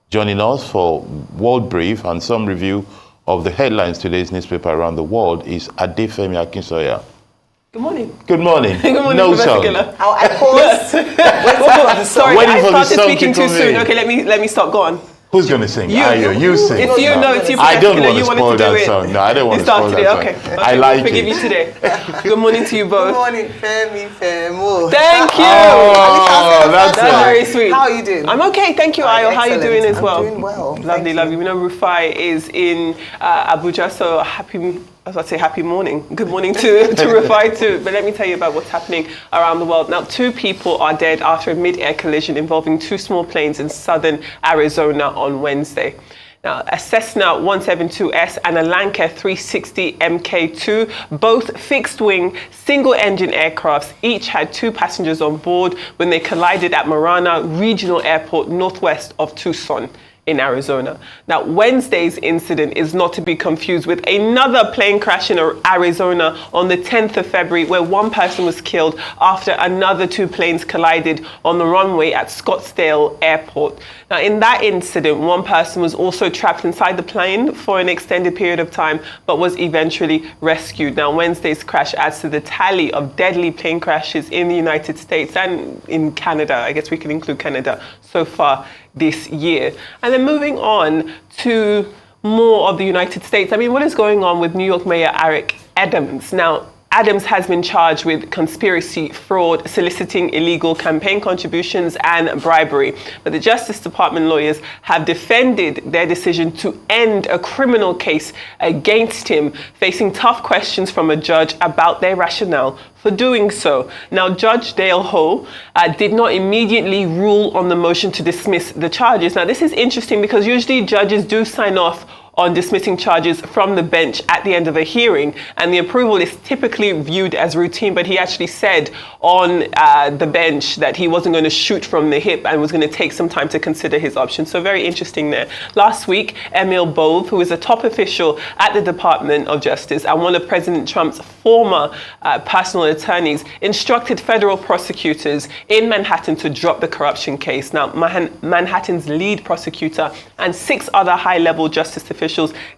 Joining us for World Brief and some review of the headlines today's newspaper around the world is Adefemi Akinsoya. Good morning. Good morning. Good morning, No Professor sound. Killer. I paused. Sorry, Waiting I for the started song speaking to too come soon. in. Okay, let me stop. Go on. Who's going to sing? You. You sing. It's you. No, it's you. I don't Killer. want to You wanted spoil to do that it. song. No, I don't want You to spoil started that it. song. Okay. I like we'll forgive it. you today. Good morning to you both. Good morning, Femi Femo. Thank you. Oh, That's very sweet. How are you doing? I'm okay, thank you, Ayo. How are you doing as well? I'm doing well. Lovely, lovely. We know Rufai is in Abuja, so happy morning. Good morning to Rufai too. But let me tell you about what's happening around the world. Now, 2 people are dead after a mid-air collision involving 2 small planes in southern Arizona on Wednesday. Now, a Cessna 172S and a Lanka 360 Mk2, both fixed-wing, single-engine aircrafts, each had 2 passengers on board when they collided at Marana Regional Airport, northwest of Tucson in Arizona. Now, Wednesday's incident is not to be confused with another plane crash in Arizona on the 10th of February, where 1 person was killed after another 2 planes collided on the runway at Scottsdale Airport. Now, in that incident, 1 person was also trapped inside the plane for an extended period of time, but was eventually rescued. Now, Wednesday's crash adds to the tally of deadly plane crashes in the United States and in Canada. I guess we can include Canada so far this year. And then moving on to more of the United States. I mean, what is going on with New York Mayor Eric Adams? Now, Adams has been charged with conspiracy, fraud, soliciting illegal campaign contributions, and bribery. But the Justice Department lawyers have defended their decision to end a criminal case against him, facing tough questions from a judge about their rationale for doing so. Now, Judge Dale Ho did not immediately rule on the motion to dismiss the charges. Now, this is interesting because usually judges do sign off on dismissing charges from the bench at the end of a hearing, and the approval is typically viewed as routine, but he actually said on the bench that he wasn't going to shoot from the hip and was going to take some time to consider his options. So very interesting there. Last week, Emil Bove, who is a top official at the Department of Justice and one of President Trump's former personal attorneys, instructed federal prosecutors in Manhattan to drop the corruption case. Now, Manhattan's lead prosecutor and 6 other high-level justice officials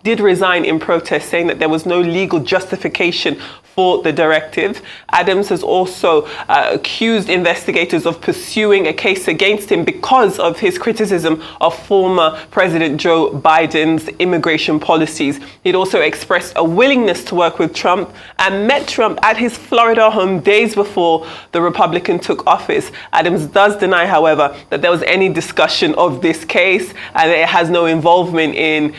did resign in protest, saying that there was no legal justification for the directive. Adams has also accused investigators of pursuing a case against him because of his criticism of former President Joe Biden's immigration policies. He'd also expressed a willingness to work with Trump and met Trump at his Florida home days before the Republican took office. Adams does deny, however, that there was any discussion of this case and that it has no involvement in,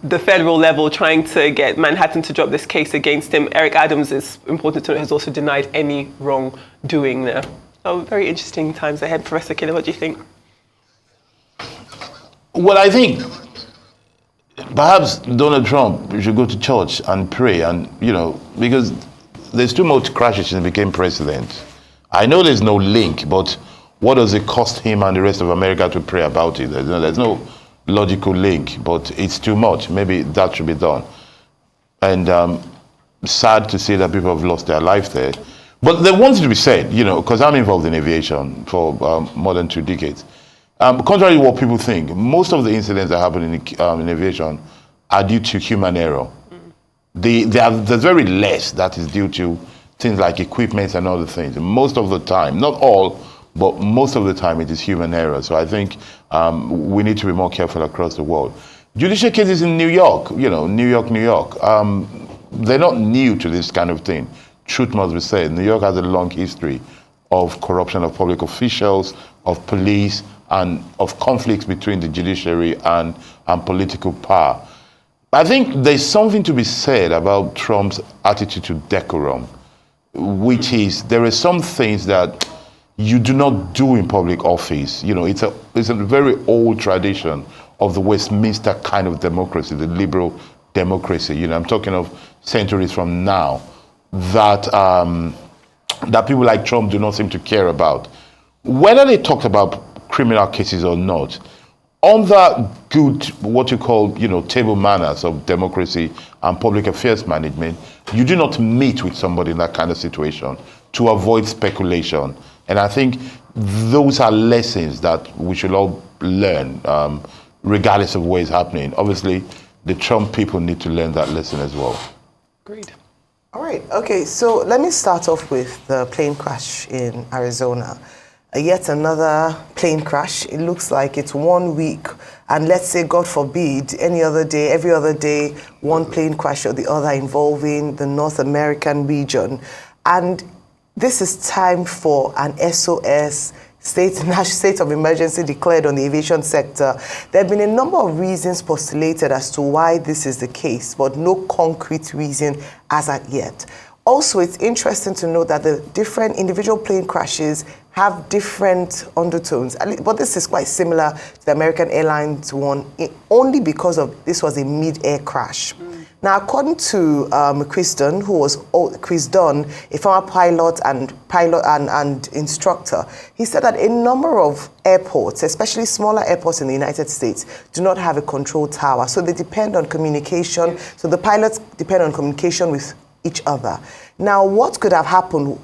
the federal level trying to get Manhattan to drop this case against him. Eric Adams, is important to note, has also denied any wrongdoing there. So very interesting times ahead. Professor Killer, what do you think? Well, I think perhaps Donald Trump should go to church and pray, and because there's too much crashes since he became president. I know there's no link, but what does it cost him and the rest of America to pray about it? There's no logical link, but it's too much. Maybe that should be done. And sad to see that people have lost their life there. But there wants to be said, because I'm involved in aviation for more than 2 decades. Contrary to what people think, most of the incidents that happen in aviation are due to human error. There's very less that is due to things like equipment and other things. Most of the time, not all, but most of the time it is human error. So I think we need to be more careful across the world. Judicial cases in New York, New York. They're not new to this kind of thing. Truth must be said. New York has a long history of corruption of public officials, of police, and of conflicts between the judiciary and political power. I think there's something to be said about Trump's attitude to decorum, which is there are some things that you do not do in public office. It's a very old tradition of the Westminster kind of democracy, the liberal democracy. I'm talking of centuries from now, that people like Trump do not seem to care about. Whether they talked about criminal cases or not, under good, what you call, table manners of democracy and public affairs management, you do not meet with somebody in that kind of situation to avoid speculation. And I think those are lessons that we should all learn regardless of where it's happening. Obviously, the Trump people need to learn that lesson as well. Agreed. All right. Okay. So let me start off with the plane crash in Arizona. Yet another plane crash. It looks like it's 1 week, and let's say, God forbid, any other day, every other day, one plane crash or the other involving the North American region. And this is time for an SOS, state of emergency declared on the aviation sector. There have been a number of reasons postulated as to why this is the case, but no concrete reason as at yet. Also, it's interesting to note that the different individual plane crashes have different undertones, but this is quite similar to the American Airlines one, only because of this was a mid-air crash. Now, according to Chris Dunn, a former pilot and instructor, he said that a number of airports, especially smaller airports in the United States, do not have a control tower. So they depend on communication. So the pilots depend on communication with each other. Now, what could have happened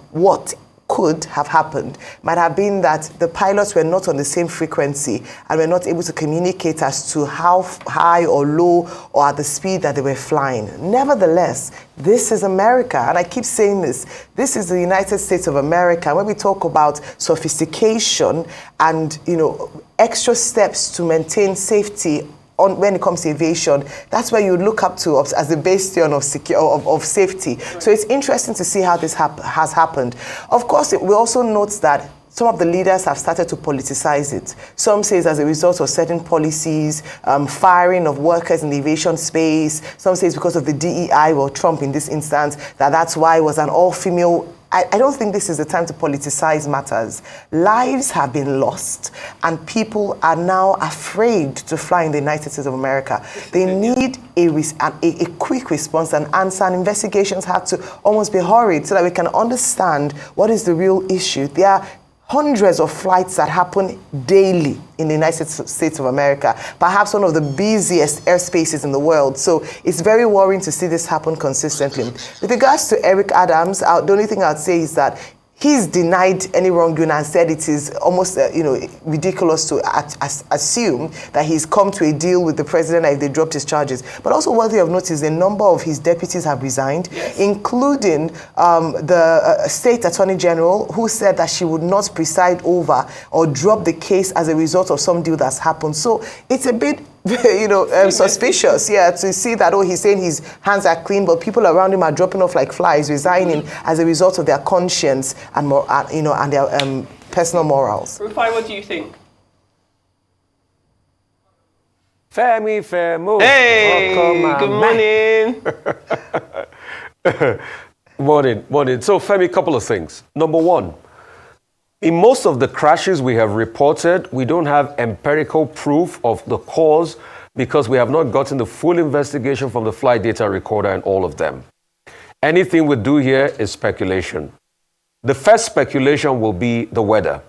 might have been that the pilots were not on the same frequency and were not able to communicate as to how high or low or at the speed that they were flying. Nevertheless, this is America, and I keep saying this is the United States of America. When we talk about sophistication and extra steps to maintain safety when it comes to aviation, that's where you look up to as the bastion of safety. Right. So it's interesting to see how this has happened. Of course, we also note that some of the leaders have started to politicize it. Some say it's as a result of certain policies, firing of workers in the aviation space. Some say it's because of the DEI, or Trump in this instance, that's why it was an all-female. I don't think this is the time to politicize matters. Lives have been lost, and people are now afraid to fly in the United States of America. They need a quick response and answer, and investigations have to almost be hurried so that we can understand what is the real issue. There are hundreds of flights that happen daily in the United States of America, perhaps one of the busiest airspaces in the world. So it's very worrying to see this happen consistently. With regards to Eric Adams, the only thing I'd say is that he's denied any wrongdoing and said it is almost ridiculous to assume that he's come to a deal with the president if they dropped his charges. But also worthy of notice, a number of his deputies have resigned, yes, including the state attorney general, who said that she would not preside over or drop the case as a result of some deal that's happened. So it's a bit suspicious, to see that, he's saying his hands are clean, but people around him are dropping off like flies, resigning as a result of their conscience and and their personal morals. Rufai, what do you think? Femi Femo. Hey, good morning. Morning. So, Femi, couple of things. Number one, in most of the crashes we have reported, we don't have empirical proof of the cause because we have not gotten the full investigation from the flight data recorder and all of them. Anything we do here is speculation. The first speculation will be the weather.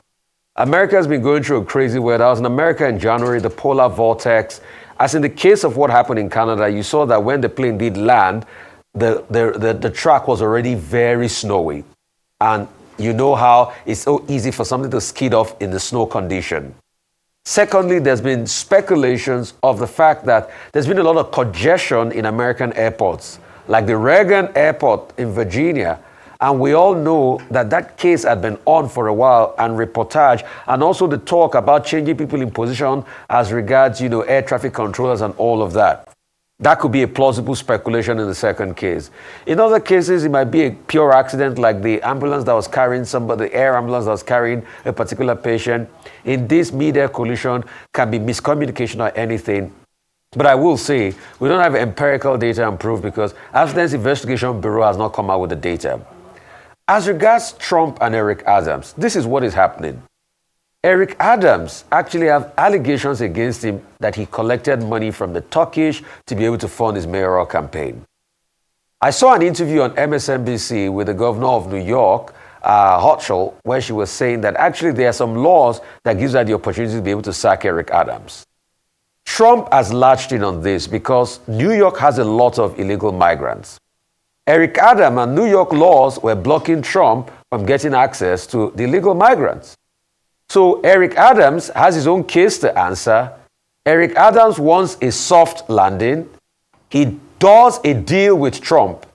America has been going through a crazy weather. I was in America in January, the polar vortex. As in the case of what happened in Canada, you saw that when the plane did land, the track was already very snowy. And you know how it's so easy for something to skid off in the snow condition. Secondly, there's been speculations of the fact that there's been a lot of congestion in American airports, like the Reagan Airport in Virginia. And we all know that case had been on for a while, and reportage, and also the talk about changing people in position as regards, air traffic controllers and all of that. That could be a plausible speculation in the second case. In other cases, it might be a pure accident, like the ambulance that was carrying somebody, the air ambulance that was carrying a particular patient. In this mid-air collision, can be miscommunication or anything. But I will say, we don't have empirical data and proof because Accidents Investigation Bureau has not come out with the data. As regards Trump and Eric Adams, this is what is happening. Eric Adams actually have allegations against him that he collected money from the Turkish to be able to fund his mayoral campaign. I saw an interview on MSNBC with the governor of New York, Hochul, where she was saying that actually there are some laws that gives her the opportunity to be able to sack Eric Adams. Trump has latched in on this because New York has a lot of illegal migrants. Eric Adams and New York laws were blocking Trump from getting access to the illegal migrants. So Eric Adams has his own case to answer. Eric Adams wants a soft landing. He does a deal with Trump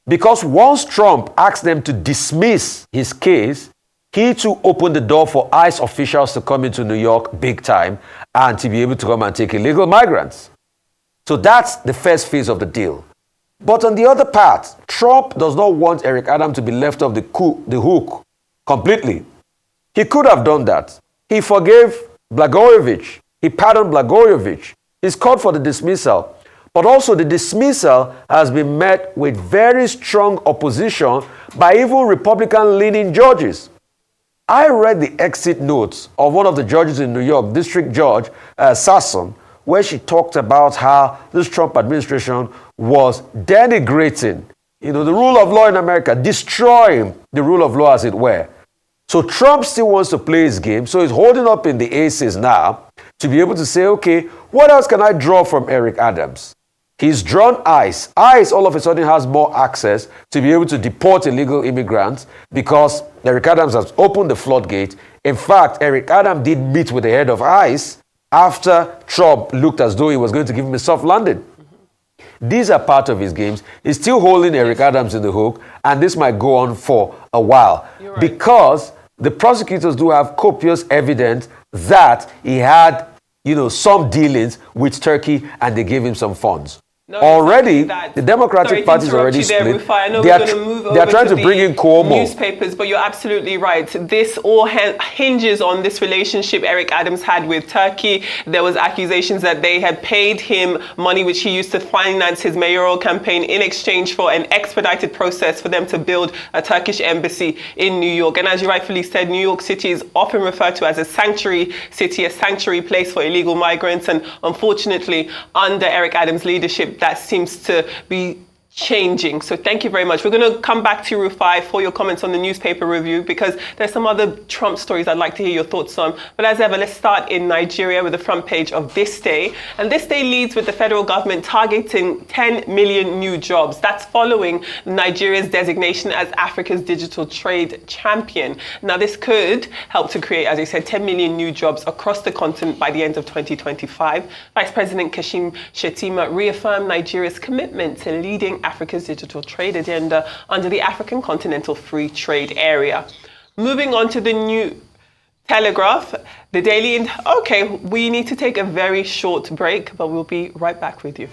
because once Trump asked them to dismiss his case, he too opened the door for ICE officials to come into New York big time and to be able to come and take illegal migrants. So that's the first phase of the deal. But on the other part, Trump does not want Eric Adams to be left off the hook completely. He could have done that. He forgave Blagojevich. He pardoned Blagojevich. He's called for the dismissal. But also the dismissal has been met with very strong opposition by even Republican-leaning judges. I read the exit notes of one of the judges in New York, District Judge Sasson, where she talked about how this Trump administration was denigrating, the rule of law in America, destroying the rule of law as it were. So Trump still wants to play his game, so he's holding up in the aces now to be able to say, okay, what else can I draw from Eric Adams? He's drawn ICE. ICE all of a sudden has more access to be able to deport illegal immigrants because Eric Adams has opened the floodgate. In fact, Eric Adams did meet with the head of ICE after Trump looked as though he was going to give him a soft landing. These are part of his games. He's still holding Eric Adams in the hook, and this might go on for a while. Right. Because the prosecutors do have copious evidence that he had, some dealings with Turkey and they gave him some funds. No, already, exactly the Democratic Party is already split. Rufai. I know They we're are going to move they are over trying to to bring the in Cuomo. newspapers, but you're absolutely right. This all hinges on this relationship Eric Adams had with Turkey. There was accusations that they had paid him money which he used to finance his mayoral campaign in exchange for an expedited process for them to build a Turkish embassy in New York. And as you rightfully said, New York City is often referred to as a sanctuary city, a sanctuary place for illegal migrants. And unfortunately, under Eric Adams' leadership, that seems to be changing. So thank you very much. We're going to come back to Rufai for your comments on the newspaper review because there's some other Trump stories I'd like to hear your thoughts on. But as ever, let's start in Nigeria with the front page of This Day. And This Day leads with the federal government targeting 10 million new jobs. That's following Nigeria's designation as Africa's digital trade champion. Now, this could help to create, as I said, 10 million new jobs across the continent by the end of 2025. Vice President Kashim Shettima reaffirmed Nigeria's commitment to leading Africa's digital trade agenda under the African Continental Free Trade Area. Moving on to the New Telegraph, the Daily. Okay, we need to take a very short break, but we'll be right back with you.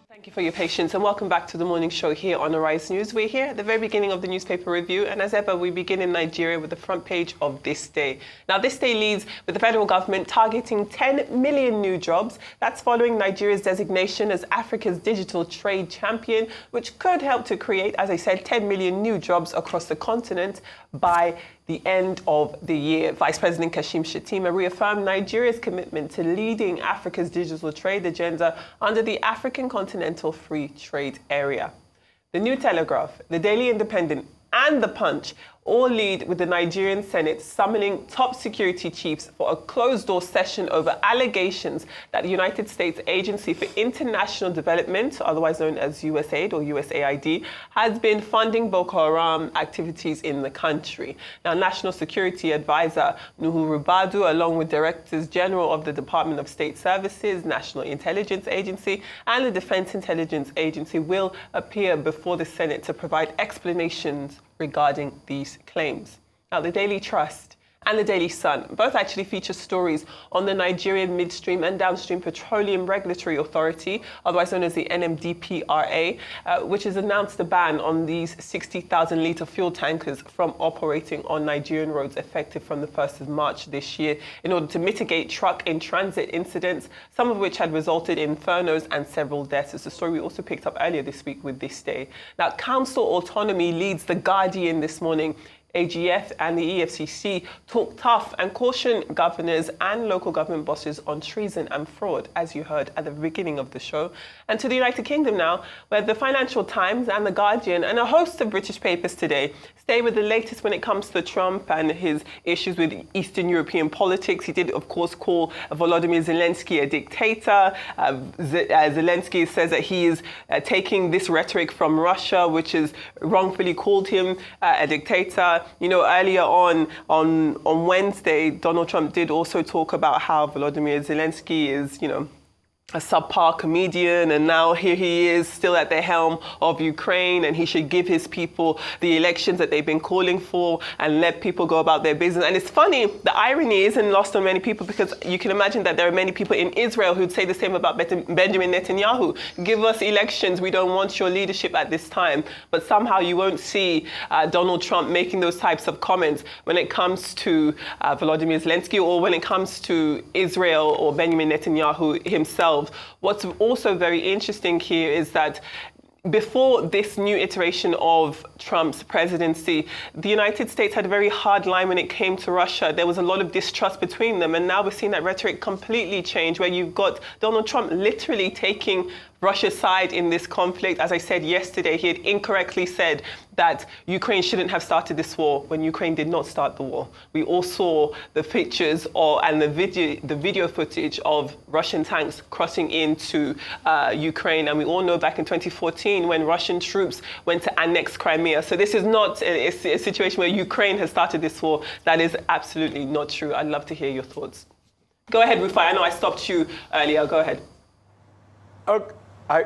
Thank you for your patience and welcome back to the morning show here on Arise News. We're here at the very beginning of the newspaper review, and as ever, we begin in Nigeria with the front page of This Day. Now, This Day leads with the federal government targeting 10 million new jobs. That's following Nigeria's designation as Africa's digital trade champion, which could help to create, as I said, 10 million new jobs across the continent by the end of the year. Vice President Kashim Shettima reaffirmed Nigeria's commitment to leading Africa's digital trade agenda under the African Continental Free Trade Area. The New Telegraph, the Daily Independent, and The Punch all lead with the Nigerian Senate summoning top security chiefs for a closed-door session over allegations that the United States Agency for International Development, otherwise known as USAID or USAID, has been funding Boko Haram activities in the country. Now, National Security Advisor Nuhu Ribadu, along with Directors General of the Department of State Services, National Intelligence Agency, and the Defense Intelligence Agency, will appear before the Senate to provide explanations regarding these claims. Now, the Daily Trust and the Daily Sun both actually feature stories on the Nigerian Midstream and Downstream Petroleum Regulatory Authority, otherwise known as the NMDPRA, which has announced a ban on these 60,000-litre fuel tankers from operating on Nigerian roads effective from the 1st of March this year in order to mitigate truck-in-transit incidents, some of which had resulted in infernos and several deaths. It's a story we also picked up earlier this week with This Day. Now, council autonomy leads The Guardian this morning. AGF and the EFCC talk tough and caution governors and local government bosses on treason and fraud, as you heard at the beginning of the show. And to the United Kingdom now, where the Financial Times and the Guardian and a host of British papers today stay with the latest when it comes to Trump and his issues with Eastern European politics. He did, of course, call Volodymyr Zelensky a dictator. Zelensky says that he is taking this rhetoric from Russia, which has wrongfully called him a dictator. earlier on Wednesday, Donald Trump did also talk about how Volodymyr Zelensky is, a subpar comedian, and now here he is still at the helm of Ukraine, and he should give his people the elections that they've been calling for and let people go about their business. And it's funny, the irony isn't lost on many people, because you can imagine that there are many people in Israel who'd say the same about Benjamin Netanyahu. Give us elections, we don't want your leadership at this time. But somehow you won't see Donald Trump making those types of comments when it comes to Volodymyr Zelensky, or when it comes to Israel or Benjamin Netanyahu himself. What's also very interesting here is that before this new iteration of Trump's presidency, the United States had a very hard line when it came to Russia. There was a lot of distrust between them, and now we're seeing that rhetoric completely change, where you've got Donald Trump literally taking Russia's side in this conflict. As I said yesterday, he had incorrectly said that Ukraine shouldn't have started this war when Ukraine did not start the war. We all saw the pictures and the video footage of Russian tanks crossing into Ukraine, and we all know back in 2014 when Russian troops went to annex Crimea. So this is not a situation where Ukraine has started this war. That is absolutely not true. I'd love to hear your thoughts. Go ahead, Rufai. I know I stopped you earlier. Go ahead. Okay. I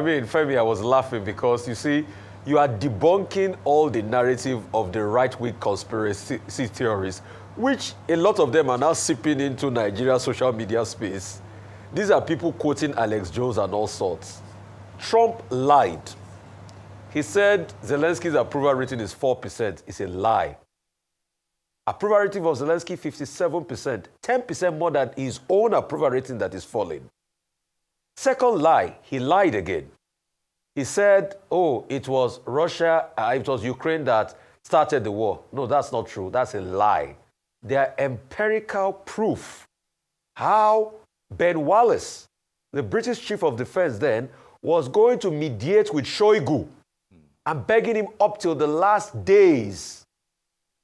mean, Femi, I was laughing because, you see, you are debunking all the narrative of the right-wing conspiracy theories, which a lot of them are now seeping into Nigeria's social media space. These are people quoting Alex Jones and all sorts. Trump lied. He said Zelensky's approval rating is 4%. It's a lie. Approval rating of Zelensky, 57%. 10% more than his own approval rating that is falling. Second lie, he lied again. He said, it was it was Ukraine that started the war. No, that's not true. That's a lie. There are empirical proof how Ben Wallace, the British chief of defense then, was going to mediate with Shoigu and begging him up till the last days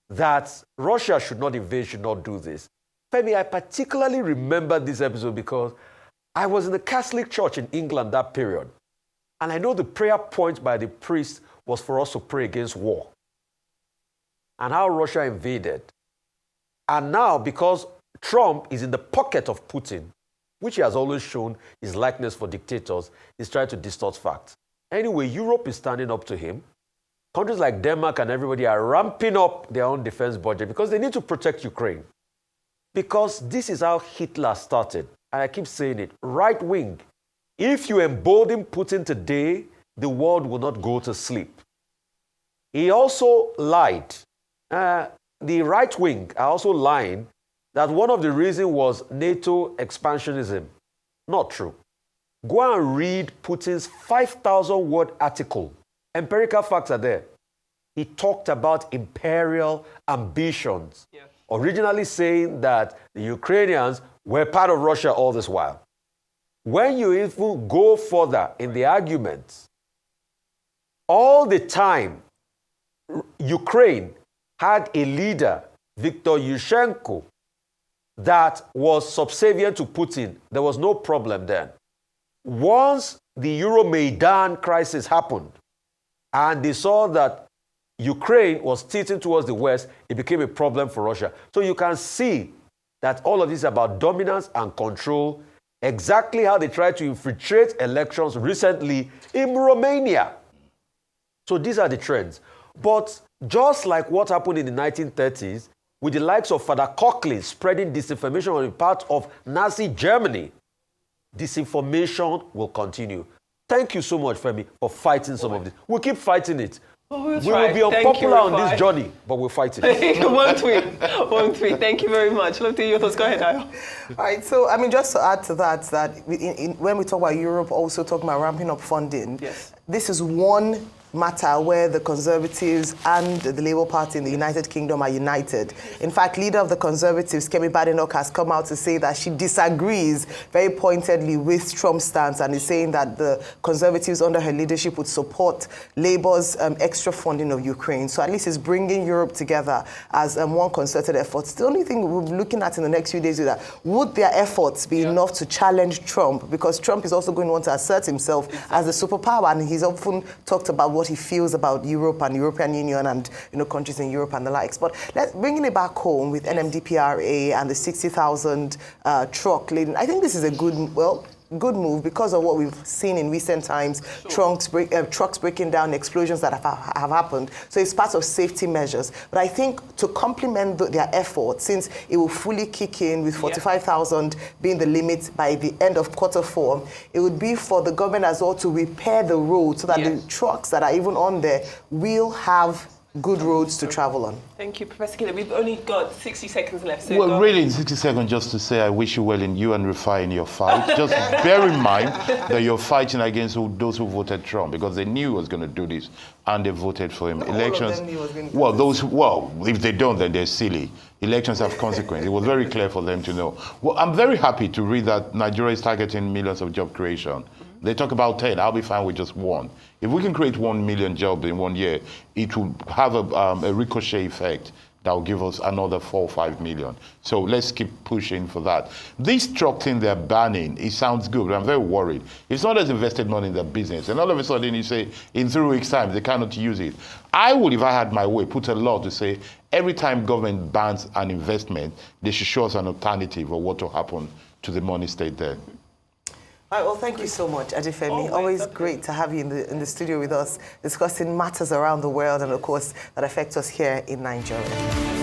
that Russia should not invade, should not do this. Femi, I particularly remember this episode because I was in the Catholic Church in England that period. And I know the prayer point by the priest was for us to pray against war. And how Russia invaded. And now, because Trump is in the pocket of Putin, which he has always shown his likeness for dictators, he's trying to distort facts. Anyway, Europe is standing up to him. Countries like Denmark and everybody are ramping up their own defense budget because they need to protect Ukraine. Because this is how Hitler started. And I keep saying it, right wing. If you embolden Putin today, the world will not go to sleep. He also lied. The right wing are also lying that one of the reasons was NATO expansionism. Not true. Go and read Putin's 5,000-word article. Empirical facts are there. He talked about imperial ambitions, originally saying that the Ukrainians were part of Russia all this while. When you even go further in the arguments, all the time, Ukraine had a leader, Viktor Yushchenko, that was subservient to Putin. There was no problem then. Once the Euromaidan crisis happened, and they saw that Ukraine was tilting towards the West, it became a problem for Russia. So you can see that all of this is about dominance and control, exactly how they tried to infiltrate elections recently in Romania. So these are the trends. But just like what happened in the 1930s, with the likes of Father Coughlin spreading disinformation on the part of Nazi Germany, disinformation will continue. Thank you so much, Femi, for fighting some of this. We'll keep fighting it. We will be unpopular on this journey, but we'll fight it. Won't we? Thank you very much. Love to hear your thoughts. Go ahead, Ayo. All right, so I mean, just to add to that, when we talk about Europe, also talking about ramping up funding, this is one matter where the Conservatives and the Labour Party in the United Kingdom are united. In fact, leader of the Conservatives, Kemi Badenoch, has come out to say that she disagrees very pointedly with Trump's stance and is saying that the Conservatives under her leadership would support Labour's extra funding of Ukraine. So at least it's bringing Europe together as one concerted effort. The only thing we'll be looking at in the next few days is that would their efforts be enough to challenge Trump? Because Trump is also going to want to assert himself as a superpower, and he's often talked about what what he feels about Europe and European Union and countries in Europe and the likes. But let's bringing it back home with NMDPRA and the 60,000 truck laden. I think this is a good move because of what we've seen in recent times, trucks breaking down, explosions that have happened. So it's part of safety measures. But I think to complement their efforts, since it will fully kick in with 45,000 being the limit by the end of Q4, it would be for the government as well to repair the road so that the trucks that are even on there will have good roads to travel on. Thank you, Professor Killer. We've only got 60 seconds left. So well, really, in 60 seconds, just to say I wish you well in you and Rufai in your fight. Just bear in mind that you're fighting against those who voted Trump because they knew he was going to do this and they voted for him. Not Elections. all of them knew he was going to do this. If they don't, then they're silly. Elections have consequences. It was very clear for them to know. Well, I'm very happy to read that Nigeria is targeting millions of job creation. They talk about 10. I'll be fine with just 1. If we can create 1 million jobs in 1 year, it will have a ricochet effect that will give us another 4 or 5 million. So let's keep pushing for that. This truck thing they're banning, it sounds good, but I'm very worried. It's not as invested money in their business. And all of a sudden you say, in 3 weeks' time, they cannot use it. I would, if I had my way, put a law to say, every time government bans an investment, they should show us an alternative of what will happen to the money stayed there. All right, well, thank you so much, Adefemi. Always great to have you in the studio with us, discussing matters around the world and, of course, that affect us here in Nigeria.